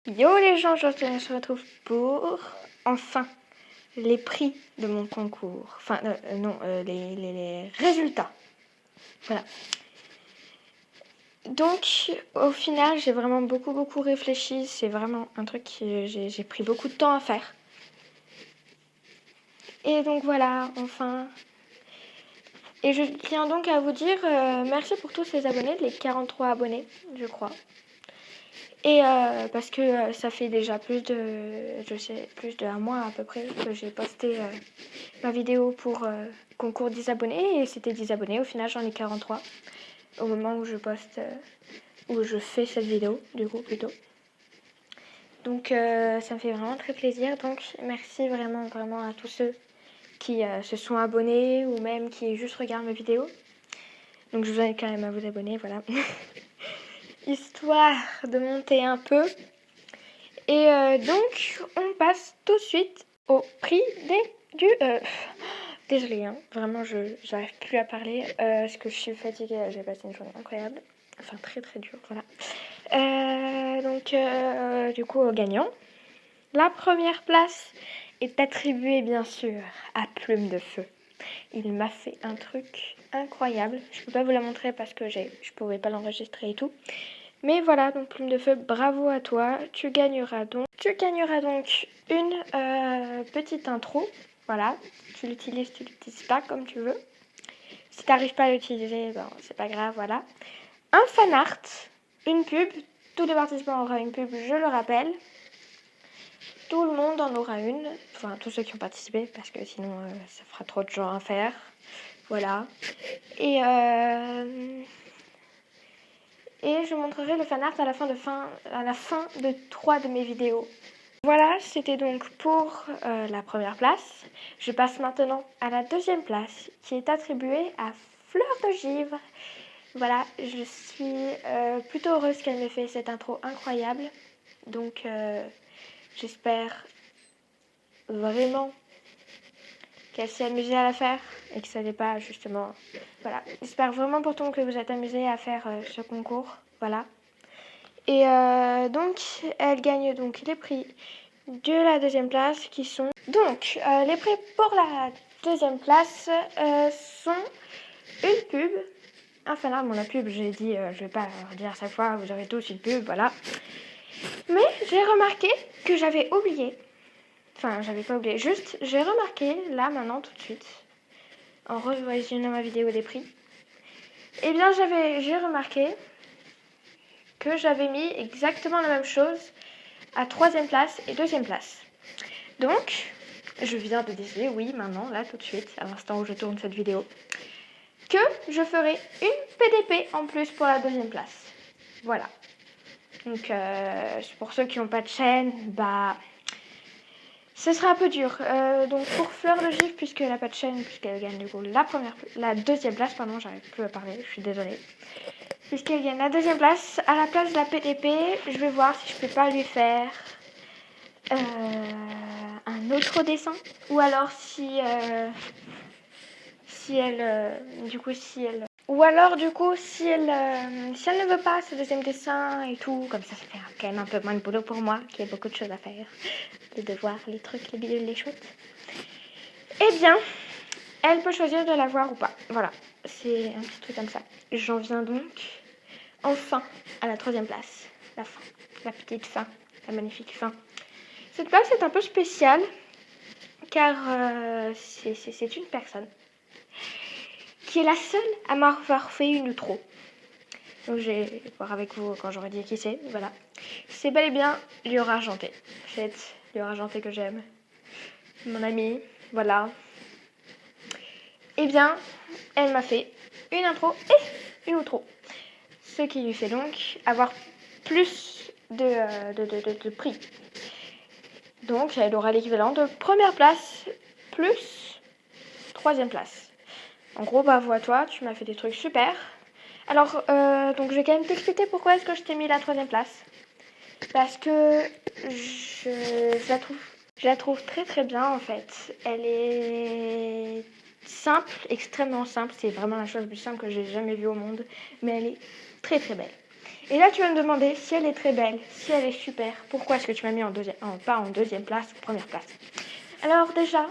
Yo les gens, je se retrouve pour enfin les prix de mon concours. Enfin, non, les résultats. Voilà. Donc, au final, j'ai vraiment beaucoup réfléchi. C'est vraiment un truc que j'ai pris beaucoup de temps à faire. Et donc voilà, enfin. Et je tiens donc à vous dire merci pour tous ces abonnés, les 43 abonnés, je crois. Et parce que ça fait déjà plus d'un mois à peu près que j'ai posté ma vidéo pour concours 10 abonnés et c'était 10 abonnés. Au final, j'en ai 43 au moment où je poste, où je fais cette vidéo, du coup, plutôt. Donc, ça me fait vraiment très plaisir. Donc, merci vraiment à tous ceux qui se sont abonnés ou même qui juste regardent mes vidéos. Donc, je vous invite quand même à vous abonner, voilà. Histoire de monter un peu. Et donc, on passe tout de suite au prix du... Désolée, hein, vraiment, j'arrive plus à parler parce que je suis fatiguée. J'ai passé une journée incroyable. Enfin, très dure, voilà. Donc, du coup, au gagnant. La première place est attribuée, bien sûr, à Plume de Feu. Il m'a fait un truc incroyable. Je peux pas vous la montrer parce que je pouvais pas l'enregistrer et tout. Mais voilà, donc Plume de Feu, bravo à toi. Tu gagneras donc une petite intro. Voilà, tu l'utilises pas comme tu veux. Si t'arrives pas à l'utiliser, ben, c'est pas grave, voilà. Un fan art, une pub. Tous les participants auront une pub, je le rappelle. Tout le monde en aura une. Enfin, tous ceux qui ont participé, parce que sinon, ça fera trop de gens à faire. Voilà. Et je montrerai le fan art à la fin de 3 de mes vidéos. Voilà, c'était donc pour la première place. Je passe maintenant à la deuxième place qui est attribuée à Fleur de Givre. Voilà, je suis plutôt heureuse qu'elle m'ait fait cette intro incroyable. Donc j'espère vraiment qu'elle s'est amusée à la faire et que ça n'est pas justement... Voilà, j'espère vraiment pourtant que vous êtes amusés à faire ce concours. Voilà. Et donc, elle gagne donc les prix de la deuxième place qui sont... Donc, les prix pour la deuxième place sont une pub, un fanart. Bon, la pub, j'ai dit, je vais pas leur dire à chaque fois, vous aurez tous une pub, voilà. Mais j'ai remarqué que j'avais oublié, enfin, j'avais pas oublié, juste, j'ai remarqué, là, maintenant, tout de suite, en revisionnant ma vidéo des prix, eh bien, j'ai remarqué que j'avais mis exactement la même chose à troisième place et deuxième place. Donc, je viens de décider, oui, maintenant, là, tout de suite, à l'instant où je tourne cette vidéo, que je ferai une PDP en plus pour la deuxième place. Voilà. Donc, pour ceux qui n'ont pas de chaîne, bah, ce sera un peu dur. Donc, pour Fleur de Givre, puisqu'elle n'a pas de chaîne, puisqu'elle gagne du coup la deuxième place, pardon, j'arrive plus à parler, je suis désolée. Puisqu'elle gagne la deuxième place, à la place de la PDP, je vais voir si je peux pas lui faire un autre dessin. Ou alors si elle ou alors du coup si elle ne veut pas ce deuxième dessin et tout, comme ça fait quand même un peu moins de boulot pour moi, qui a beaucoup de choses à faire, les devoirs, les trucs, les bidules, les chouettes. Eh bien, elle peut choisir de la voir ou pas. Voilà, c'est un petit truc comme ça. J'en viens donc enfin à la troisième place, la fin, la petite fin, la magnifique fin. Cette place est un peu spéciale car c'est une personne qui est la seule à m'avoir fait une outro. Donc je vais voir avec vous quand j'aurai dit qui c'est. Voilà. C'est bel et bien Lior Argenté. C'est Lior Argenté que j'aime. Mon amie. Voilà. Eh bien, elle m'a fait une intro et une outro. Ce qui lui fait donc avoir plus de prix. Donc elle aura l'équivalent de première place plus troisième place. En gros, bravo à toi, tu m'as fait des trucs super. Alors, donc je vais quand même t'expliquer pourquoi est-ce que je t'ai mis la troisième place. Parce que je la trouve très bien en fait. Elle est simple, extrêmement simple. C'est vraiment la chose la plus simple que j'ai jamais vue au monde. Mais elle est très belle. Et là, tu vas me demander si elle est très belle, si elle est super. Pourquoi est-ce que tu m'as mis pas en deuxième place, première place? Alors déjà,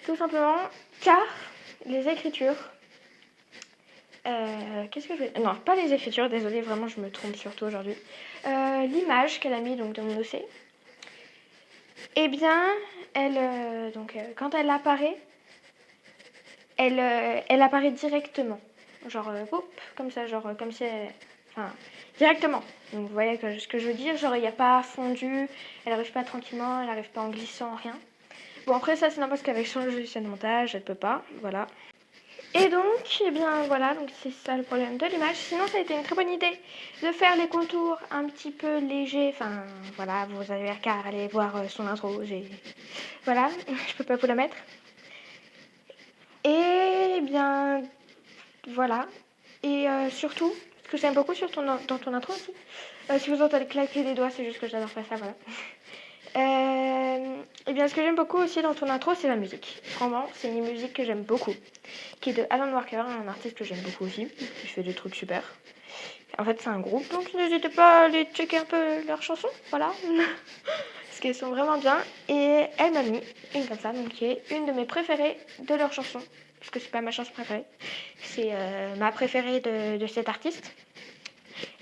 tout simplement, car les écritures... qu'est-ce que je vais... Non, pas les écritures, désolée, vraiment, je me trompe surtout aujourd'hui. L'image qu'elle a mis donc, de mon dossier, eh bien, quand elle apparaît, elle apparaît directement. Genre, comme ça, genre, comme si elle... Enfin, directement. Donc, vous voyez ce que je veux dire. Genre, il n'y a pas fondu, elle n'arrive pas tranquillement, elle n'arrive pas en glissant, rien. Bon, après, ça, c'est n'importe qu'avec son logiciel de montage, elle ne peut pas, voilà. Et donc, eh bien, voilà, donc c'est ça le problème de l'image. Sinon, ça a été une très bonne idée de faire les contours un petit peu légers. Enfin, voilà, vous avez qu'à aller voir son intro. Voilà, je peux pas vous la mettre. Et eh bien, voilà. Et surtout, ce que j'aime beaucoup dans ton intro aussi, si vous entendez claquer les doigts, c'est juste que j'adore faire ça, voilà. Et bien, ce que j'aime beaucoup aussi dans ton intro, c'est la musique. Vraiment, c'est une musique que j'aime beaucoup, qui est de Alan Walker, un artiste que j'aime beaucoup aussi, qui fait des trucs super. En fait, c'est un groupe, donc n'hésitez pas à aller checker un peu leurs chansons, voilà. Parce qu'elles sont vraiment bien. Et elle m'a mis une comme ça, donc qui est une de mes préférées de leurs chansons. Parce que c'est pas ma chanson préférée, c'est ma préférée de cet artiste.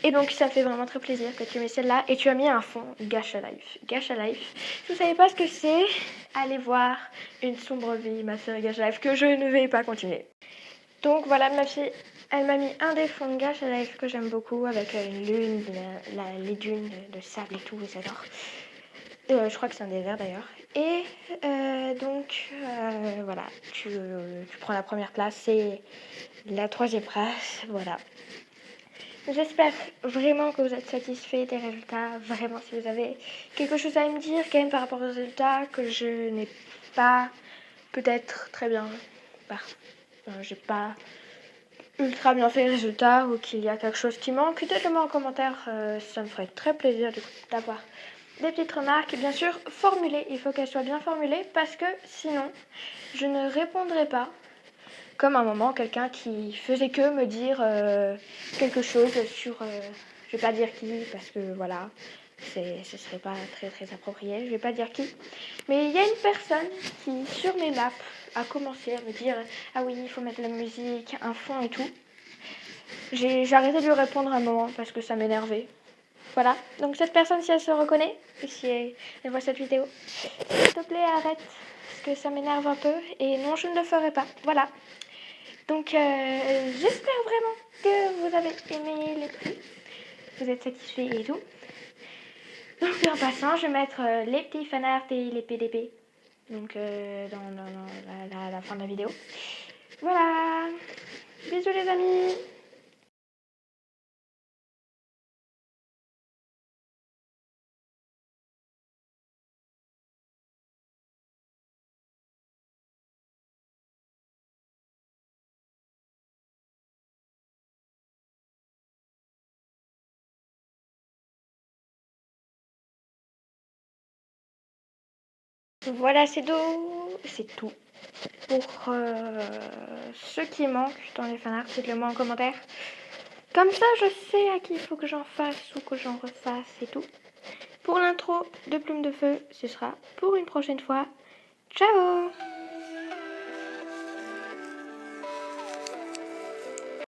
Et donc ça me fait vraiment très plaisir que tu mets celle-là. Et tu as mis un fond Gacha Life. Gacha Life, si vous savez pas ce que c'est, allez voir Une sombre vie, ma série Gacha Life, que je ne vais pas continuer. Donc voilà, ma fille, elle m'a mis un des fonds de Gacha Life que j'aime beaucoup, avec une lune, les dunes de sable et tout, j'adore. Je crois que c'est un désert d'ailleurs. Et voilà, tu prends la première place et la troisième place, voilà. J'espère vraiment que vous êtes satisfait des résultats. Vraiment, si vous avez quelque chose à me dire quand même par rapport aux résultats, que je n'ai pas peut-être très bien... j'ai pas ultra bien fait les résultats ou qu'il y a quelque chose qui manque, dites-le moi en commentaire. Ça me ferait très plaisir d'avoir des petites remarques. Et bien sûr, formulées. Il faut qu'elles soient bien formulées parce que sinon, je ne répondrai pas. Comme un moment, quelqu'un qui faisait que me dire quelque chose sur... je vais pas dire qui, parce que voilà, ce serait pas très très approprié, je vais pas dire qui. Mais il y a une personne qui, sur mes maps, a commencé à me dire « Ah oui, il faut mettre la musique, un fond et tout ». J'ai arrêté de lui répondre un moment parce que ça m'énervait. Voilà, donc cette personne, si elle se reconnaît, et si elle voit cette vidéo, s'il te plaît, arrête, parce que ça m'énerve un peu, et non, je ne le ferai pas, voilà. Donc, j'espère vraiment que vous avez aimé les prix, vous êtes satisfaits et tout. Donc, en passant, je vais mettre les petits fanarts et les PDP, donc dans la fin de la vidéo. Voilà, bisous les amis. Voilà, c'est tout pour ce qui manque dans les fanarts. Dites-le moi en commentaire. Comme ça, je sais à qui il faut que j'en fasse ou que j'en refasse et tout. Pour l'intro de Plume de Feu, ce sera pour une prochaine fois. Ciao!